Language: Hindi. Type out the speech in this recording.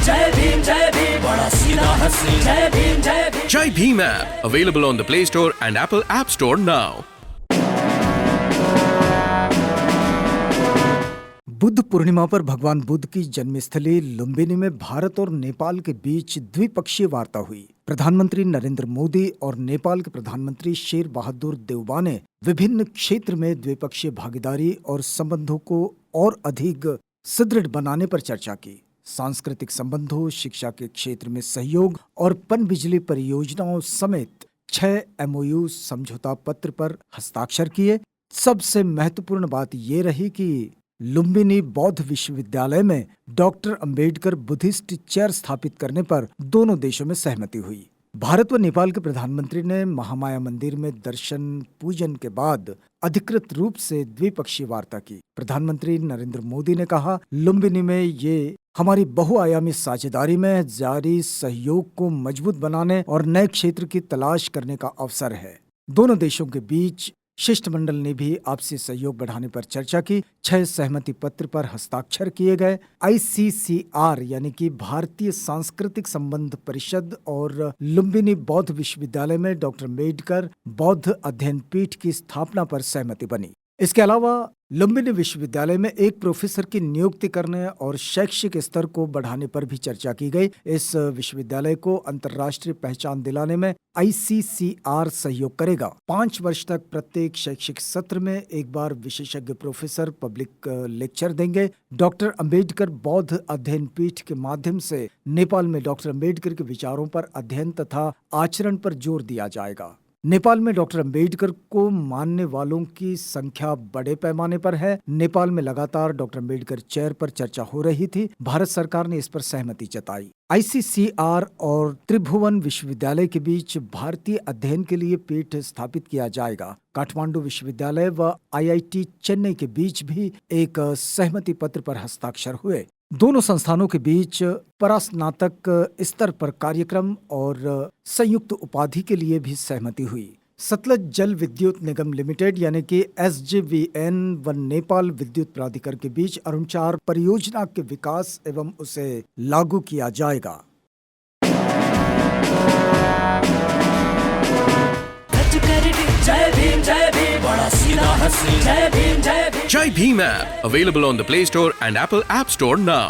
जय भीम, बड़ा सीधा हंसी। जय भीम जय Bhim. Jai Bhim app available on the Play Store and Apple App Store now. Buddha Purnima पर भगवान बुद्ध की जन्मस्थली लुम्बिनी में भारत और नेपाल के बीच द्विपक्षीय वार्ता हुई। प्रधानमंत्री नरेंद्र मोदी और नेपाल के प्रधानमंत्री शेर बहादुर देउबा ने विभिन्न क्षेत्र में द्विपक्षीय भागीदारी और संबंधों को और अधिक सुदृढ़ बनाने पर चर्चा की। सांस्कृतिक संबंधों, शिक्षा के क्षेत्र में सहयोग और पनबिजली परियोजनाओं समेत 6 MOU समझौता पत्र पर हस्ताक्षर किए। सबसे महत्वपूर्ण बात ये रही कि लुम्बिनी बौद्ध विश्वविद्यालय में डॉक्टर अंबेडकर बुद्धिस्ट चेयर स्थापित करने पर दोनों देशों में सहमति हुई। भारत व नेपाल के प्रधानमंत्री ने महामाया मंदिर में दर्शन पूजन के बाद अधिकृत रूप से द्विपक्षीय वार्ता की। प्रधानमंत्री नरेंद्र मोदी ने कहा, लुम्बिनी में ये हमारी बहुआयामी साझेदारी में जारी सहयोग को मजबूत बनाने और नए क्षेत्र की तलाश करने का अवसर है। दोनों देशों के बीच शिष्टमंडल ने भी आपसी सहयोग बढ़ाने पर चर्चा की। 6 सहमति पत्र पर हस्ताक्षर किए गए। ICCR यानी कि भारतीय सांस्कृतिक संबंध परिषद और लुम्बिनी बौद्ध विश्वविद्यालय में डॉक्टर अम्बेडकर बौद्ध अध्ययन पीठ की स्थापना पर सहमति बनी। इसके अलावा लुम्बिनी विश्वविद्यालय में एक प्रोफेसर की नियुक्ति करने और शैक्षिक स्तर को बढ़ाने पर भी चर्चा की गई। इस विश्वविद्यालय को अंतर्राष्ट्रीय पहचान दिलाने में ICCR सहयोग करेगा। 5 वर्ष तक प्रत्येक शैक्षिक सत्र में एक बार विशेषज्ञ प्रोफेसर पब्लिक लेक्चर देंगे। डॉक्टर अंबेडकर बौद्ध अध्ययन पीठ के माध्यम से नेपाल में डॉक्टर अंबेडकर के विचारों पर अध्ययन तथा आचरण पर जोर दिया जाएगा। नेपाल में डॉक्टर अंबेडकर को मानने वालों की संख्या बड़े पैमाने पर है। नेपाल में लगातार डॉक्टर अंबेडकर चेयर पर चर्चा हो रही थी। भारत सरकार ने इस पर सहमति जताई। ICCR और त्रिभुवन विश्वविद्यालय के बीच भारतीय अध्ययन के लिए पीठ स्थापित किया जाएगा। काठमांडू विश्वविद्यालय व IIT चेन्नई के बीच भी एक सहमति पत्र पर हस्ताक्षर हुए। दोनों संस्थानों के बीच परास्नातक स्तर पर कार्यक्रम और संयुक्त उपाधि के लिए भी सहमति हुई। सतलज जल विद्युत निगम लिमिटेड यानी कि SJVN व नेपाल विद्युत प्राधिकरण के बीच अरुणचार परियोजना के विकास एवं उसे लागू किया जाएगा। जय भीम, बड़ा सीधा हंसी। जय भीम जय Bhim. Jai Bhim app available on the Play Store and Apple App Store now.